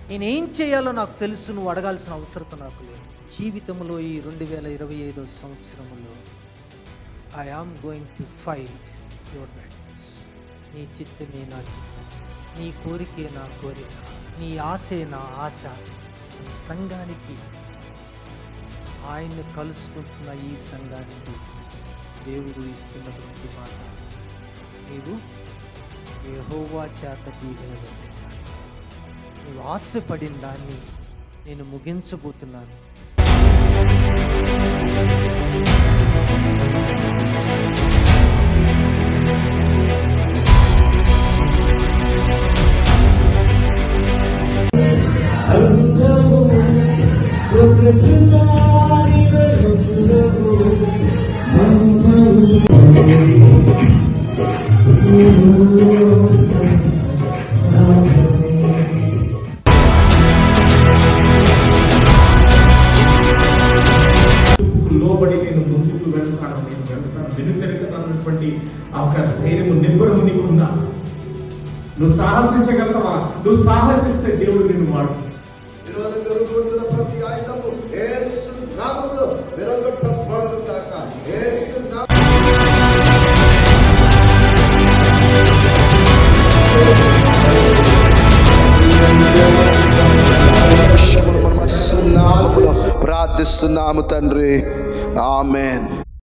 నేనేం చేయాలో నాకు తెలుసు, నువ్వు అడగాల్సిన అవసరం నాకు లేదు. జీవితంలో ఈ 2025 సంవత్సరంలో I am going to fight your battles. నీ చిత్తమే నా చిత్తం, నీ కోరికే నా కోరిక, నీ ఆశే నా ఆశ. ఈ సంఘానికి, ఆయన్ని కలుసుకుంటున్న ఈ సంఘానికి దేవుడు ఇస్తున్నటువంటి మాట, నీవు యెహోవా చేత దీవెన పొందుతావు. నువ్వు ఆశపడిన దాన్ని నేను ముగించబోతున్నాను. లోబడి నేను ముందుకు వెళ్తాను, వెనుకనటువంటి ఆ ఒక ధైర్యము నిబ్బరము నీకుందా? నువ్వు సాహసించగలవా? నువ్వు సాహసిస్తే దేవుడు నిన్ను వాడు. ప్రతి ఆయుధము యేసు నామములో విరగొట్టబడును గాక. యేసు నామములో ప్రార్థిస్తున్నాము తండ్రి, ఆమేన్.